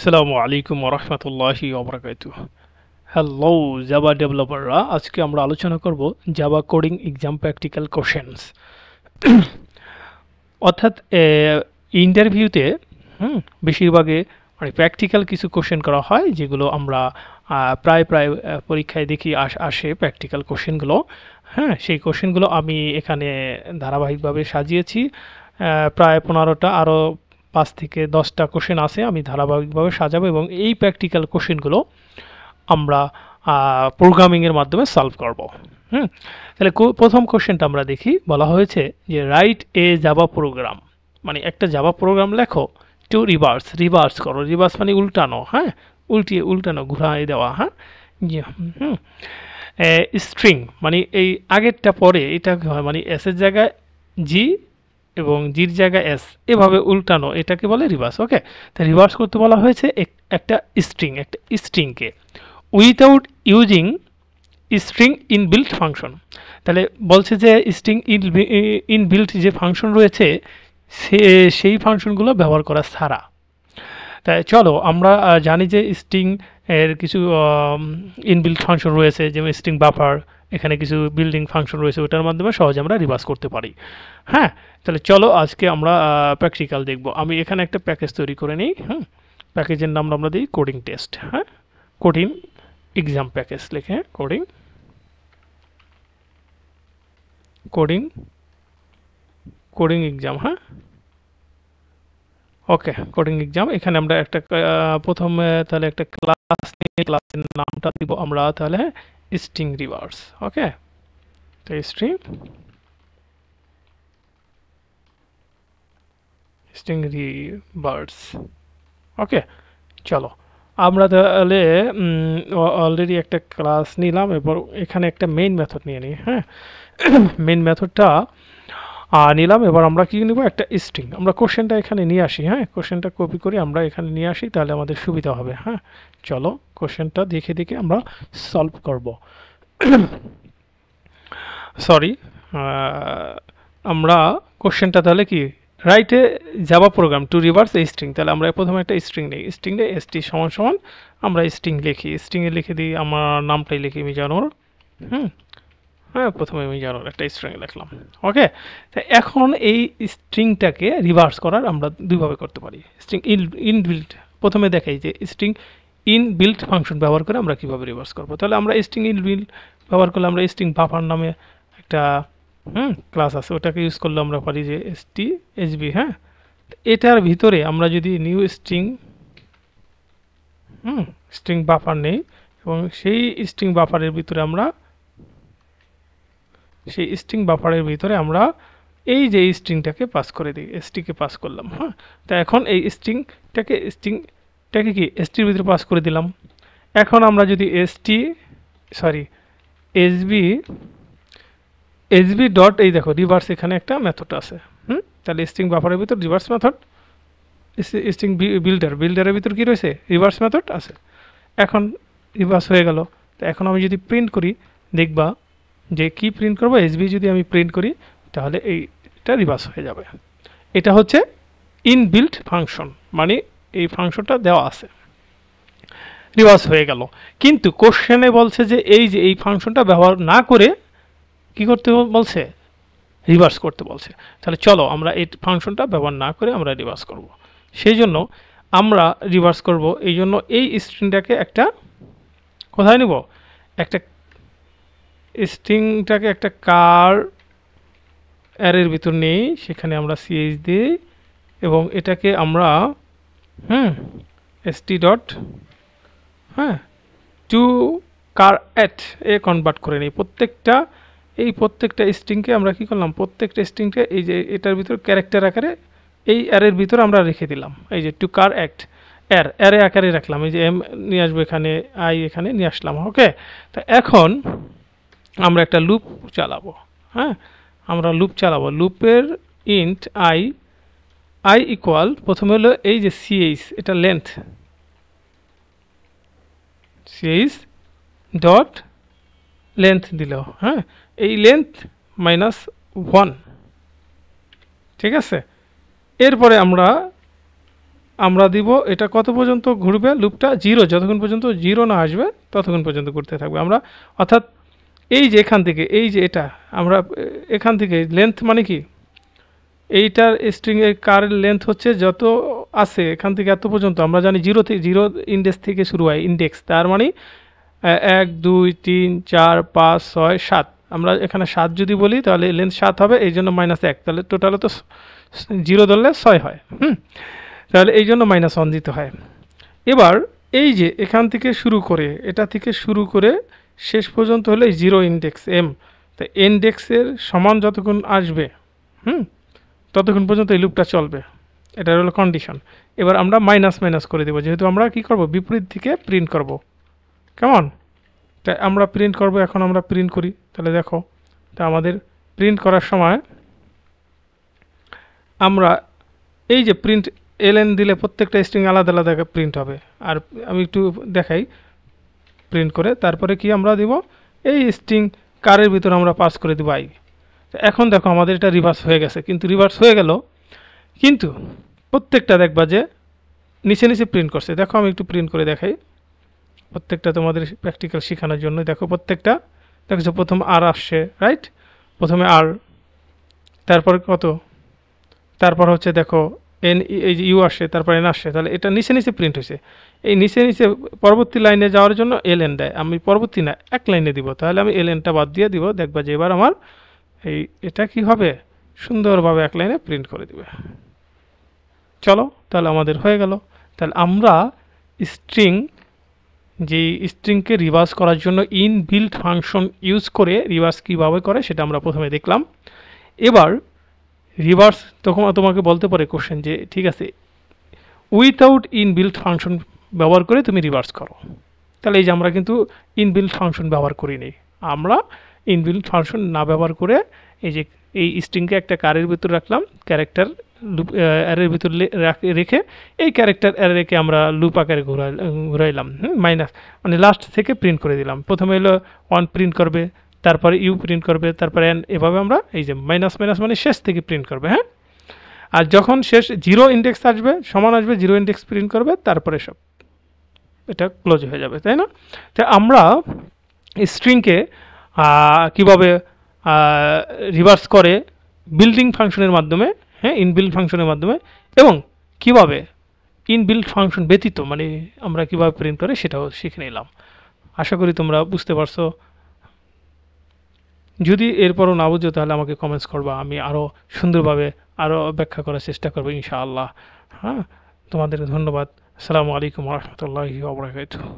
আসসালামু আলাইকুম ওয়া রাহমাতুল্লাহি ওয়া বারাকাতুহু। হ্যালো জাভা ডেভেলপাররা, আজকে আমরা আলোচনা করব Java coding exam practical questions. অর্থাৎ ইন্টারভিউতে বেশিরভাগে মানে প্র্যাকটিক্যাল কিছু কোশ্চেন করা হয়, যেগুলো আমরা প্রায় পরীক্ষায় দেখি আসে প্র্যাকটিক্যাল কোশ্চেনগুলো। হ্যাঁ, সেই কোশ্চেনগুলো আমি এখানে ধারাবাহিকভাবে সাজিয়েছি। প্রায় 15টা, আরও 5 থেকে 10টা কোশ্চেন আছে, আমি ধারাবাহিকভাবে সাজাবো এবং এই প্র্যাকটিক্যাল কোশ্চেনগুলো আমরা প্রোগ্রামিংয়ের মাধ্যমে সলভ করব। তাহলে প্রথম কোশ্চেনটা আমরা দেখি। বলা হয়েছে যে রাইট এ জাভা প্রোগ্রাম, মানে একটা জাভা প্রোগ্রাম লেখো টু রিভার্স করো। রিভার্স মানে উল্টানো, হ্যাঁ, উল্টানো, ঘুরাই দেওয়া। হ্যাঁ, স্ট্রিং মানে এই আগেরটা পরে এটা হয়, মানে এস এর জায়গায় জি এবং জির জায়গায় এস, এভাবে উল্টানো, এটাকে বলে রিভার্স। ওকে, তা রিভার্স করতে বলা হয়েছে একটা স্ট্রিংকে without using string inbuilt function. তাহলে বলছে যে স্ট্রিং ইনবিল্ট যে ফাংশন রয়েছে সেই ফাংশনগুলো ব্যবহার করা ছাড়া। তাই চলো আমরা জানি যে স্ট্রিং এর কিছু ইনবিল্ট ফাংশন রয়েছে, যেমন স্ট্রিং বাফার, এখানে কিছু বিল্ডিং ফাংশন রয়েছে, ওটার মাধ্যমে সহজে আমরা রিভার্স করতে পারি। হ্যাঁ, তাহলে চলো আজকে আমরা প্র্যাকটিক্যাল দেখব। আমি এখানে একটা প্যাকেজ তৈরি করে নিই। প্যাকেজের নাম আমরা দিই কোডিং টেস্ট। হ্যাঁ, কোডিং এক্সাম প্যাকেজ লিখে কোডিং এক্সাম। হ্যাঁ, ওকে, কোডিং এক্সাম। এখানে আমরা একটা প্রথমে তাহলে একটা ক্লাস নিয়ে ক্লাসের নামটা দিব আমরা তাহলে স্ট্রিং রিভার্স। ওকে, তো স্ট্রিং রিভার্স। ওকে, চলো আমরা তাহলে অলরেডি একটা ক্লাস নিলাম, এরপর এখানে একটা মেইন মেথড নিয়ে নিই। হ্যাঁ, মেইন মেথডটা নিলাম। এবার আমরা কি নিব, একটা স্ট্রিং। আমরা কোশ্চেনটা এখানে নিয়ে আসি। হ্যাঁ, কোশ্চেনটা কপি করে আমরা এখানে নিয়ে আসি, তাহলে আমাদের সুবিধা হবে। হ্যাঁ, চলো কোশ্চেনটা দেখে আমরা সলভ করব। সরি, আমরা কোশ্চেনটা তাহলে কি, write a Java program to reverse এই স্ট্রিং। তাহলে আমরা প্রথমে একটা স্ট্রিং নিই। স্ট্রিং নিয়ে এসটি সমান আমরা স্ট্রিং লিখি। স্ট্রিংয়ে লিখে দিই আমার নামটাই লিখি মিজানুর। হ্যাঁ, প্রথমে আমি জানার একটা স্ট্রিং লিখলাম। ওকে, তো এখন এই স্ট্রিংটাকে রিভার্স করার আমরা দুইভাবে করতে পারি। স্ট্রিং ইনবিল্ট, প্রথমে দেখাই যে স্ট্রিং ইনবিল্ট ফাংশন ব্যবহার করে আমরা কিভাবে রিভার্স করব। তাহলে আমরা স্ট্রিং ইনবিল্ট ব্যবহার করলে আমরা স্ট্রিং বাফার নামে একটা ক্লাস আছে, ওটাকে ইউজ করলে আমরা পারি যে stSB। হ্যাঁ, এটার ভিতরে আমরা যদি নিউ স্ট্রিং বাফার নেই এবং সেই স্ট্রিং বাফারের ভিতরে আমরা আমরা এই যে স্ট্রিংটাকে পাস করে দিই, এসটিকে পাস করলাম। হ্যাঁ, তো এখন এই স্ট্রিংটাকে কি এসটির ভিতরে পাস করে দিলাম। এখন আমরা যদি এসবি ডট, এই দেখো রিভার্স, এখানে একটা মেথড আছে। তাহলে স্ট্রিং বাফারের ভিতর রিভার্স মেথড, স্ট্রিং বিল্ডারের ভিতর কি রয়েছে, রিভার্স মেথড আছে। এখন রিভার্স হয়ে গেল। তো এখন আমি যদি প্রিন্ট করি, দেখবা যে কি প্রিন্ট করবো, এসবি যদি আমি প্রিন্ট করি তাহলে এইটা রিভার্স হয়ে যাবে। এটা হচ্ছে ইনবিল্ট ফাংশন, মানে এই ফাংশনটা দেওয়া আছে, রিভার্স হয়ে গেল। কিন্তু কোশ্চেনে বলছে যে এই ফাংশনটা ব্যবহার না করে কি করতে বলছে, রিভার্স করতে বলছে। তাহলে চলো আমরা এই ফাংশনটা ব্যবহার না করে আমরা রিভার্স করব। সেই জন্য আমরা রিভার্স করব, এই জন্য এই স্ট্রিংটাকে একটা কোথায় নিব, একটা স্ট্রিংটাকে একটা কার অ্যারের ভিতর নেই, সেখানে আমরা ch দিই এবং এটাকে আমরা st dot to char array convert করে নিই। প্রত্যেকটা স্ট্রিংকে আমরা কি করলাম, প্রত্যেকটা স্ট্রিংকে এই যে এটার ভিতর ক্যারেক্টার আকারে এই অ্যারের ভিতর আমরা রেখে দিলাম। এই যে টু কার অ্যারে আকারে রাখলাম। এই যে এম নিয়ে আসবো এখানে, আই এখানে নিয়ে আসলাম। ওকে, তো এখন আমরা একটা লুপ চালাবো। হ্যাঁ, আমরা লুপ চালাবো। লুপের ইন্ট আই ইকুয়াল, প্রথমে হলো এই যে ch, এটা লেন্থ, ch ডট লেন্থ দিল। হ্যাঁ, এই লেন্থ -1, ঠিক আছে। এরপরে আমরা আমরা দিব এটা কত পর্যন্ত ঘুরবে লুপটা, 0, যতক্ষণ পর্যন্ত 0 না আসবে ততক্ষণ পর্যন্ত ঘুরতে থাকবে আমরা। অর্থাৎ এই যে এখান থেকে এই যে এটা আমরা এখান থেকে লেন্থ মানে কি, এইটার স্ট্রিংয়ের কারের লেন্থ হচ্ছে যত আছে এখান থেকে এত পর্যন্ত, আমরা জানি 0 থেকে 0 ইন্ডেক্স থেকে শুরু হয়, ইন্ডেক্স তার মানে 1 2 3 4 5 6 7, আমরা এখানে 7 যদি বলি তাহলে লেন্থ 7 হবে, এই জন্য -1, তাহলে টোটালে তো 0 ধরলে 6 হয়। তাহলে এই জন্য -1 দিতে হয়। এবার এই যে এখান থেকে শুরু করে এটা থেকে শুরু করে শেষ পর্যন্ত হলে 0 ইন্ডেক্স এম, তো ইন্ডেক্সের সমান যতক্ষণ আসবে ততক্ষণ পর্যন্ত এই লুপটা চলবে, এটা হলো কন্ডিশন। এবার আমরা মাইনাস মাইনাস করে দেবো, যেহেতু আমরা কি করব বিপরীত দিকে প্রিন্ট করব, কেমন? তাই আমরা প্রিন্ট করব, এখন আমরা প্রিন্ট করি, তাহলে দেখো তা আমাদের প্রিন্ট করার সময় আমরা এই যে প্রিন্ট এলএন দিলে প্রত্যেকটা স্ট্রিং আলাদা আলাদা প্রিন্ট হবে। আর আমি একটু দেখাই প্রিন্ট করে, তারপরে কি আমরা দিব এই স্ট্রিং কারের ভিতর আমরা পাস করে দিব আই। এখন দেখো আমাদের এটা রিভার্স হয়ে গেছে, কিন্তু রিভার্স হয়ে গেল কিন্তু প্রত্যেকটা দেখবা যে নিচে নিচে প্রিন্ট করছে। দেখো আমি একটু প্রিন্ট করে দেখাই প্রত্যেকটা তোমাদের প্র্যাকটিক্যাল শেখানোর জন্য। দেখো প্রত্যেকটা দেখছো প্রথম আর আসছে, রাইট? প্রথমে আর, তারপর কত, তারপর হচ্ছে দেখো এন, এই যে ইউ আসছে, তারপর এন আসছে, তাহলে এটা নিচে নিচে প্রিন্ট হয়েছে। এই নিচে নিচে পরবর্তী লাইনে যাওয়ার জন্য এল এন দেয়, আমি পরবর্তী না এক লাইনে দিব, তাহলে আমি এল এনটা বাদ দিয়ে দিব, দেখবা যে এবার আমার এই এটা কি হবে সুন্দরভাবে এক লাইনে প্রিন্ট করে দিবে। চলো তাহলে আমাদের হয়ে গেল। তাহলে আমরা স্ট্রিং, যে স্ট্রিংকে রিভার্স করার জন্য ইনবিল্ট ফাংশন ইউজ করে রিভার্স কীভাবে করে সেটা আমরা প্রথমে দেখলাম। এবার রিভার্স তখন তোমাকে বলতে পারে কোশ্চেন যে ঠিক আছে উইথাউট ইনবিল্ট ফাংশন ব্যবহার করে তুমি রিভার্স করো, তাহলে এই যে আমরা কিন্তু ইনবিল্ট ফাংশন ব্যবহার করিনি, আমরা ইনবিল্ট ফাংশন না ব্যবহার করে এই যে এই স্ট্রিংকে একটা কারের ভিতর রাখলাম, ক্যারেক্টার লুপ অ্যারের ভিতর রেখে এই ক্যারেক্টার অ্যারেকে আমরা লুপ আকারে ঘুরাইলাম, মাইনাস মানে লাস্ট থেকে প্রিন্ট করে দিলাম। প্রথমে হলো 1 প্রিন্ট করবে, তারপরে ইউ প্রিন্ট করবে, তারপরে এন, এভাবে আমরা এই যে মাইনাস মাইনাস মানে শেষ থেকে প্রিন্ট করবে। হ্যাঁ, আর যখন শেষ 0 ইন্ডেক্স আসবে সমান আসবে 0 ইন্ডেক্স প্রিন্ট করবে, তারপরে সব এটা ক্লোজ হয়ে যাবে, তাই না? তাই আমরা স্ট্রিংকে কীভাবে রিভার্স করে বিল্ডিং ফাংশনের মাধ্যমে, হ্যাঁ ইনবিল্ট ফাংশনের মাধ্যমে, এবং কিভাবে ইনবিল্ট ফাংশন ব্যতীত মানে আমরা কিভাবে প্রিন্ট করে সেটাও শিখে নিলাম। আশা করি তোমরা বুঝতে পারছো। যদি এরপরও না বুঝো তাহলে আমাকে কমেন্টস করবা, আমি আরও সুন্দরভাবে আরও ব্যাখ্যা করার চেষ্টা করবো ইনশাআল্লাহ। হ্যাঁ, তোমাদের ধন্যবাদ। আসসালামু আলাইকুম ওয়া রাহমাতুল্লাহি ওয়া বারাকাতুহু।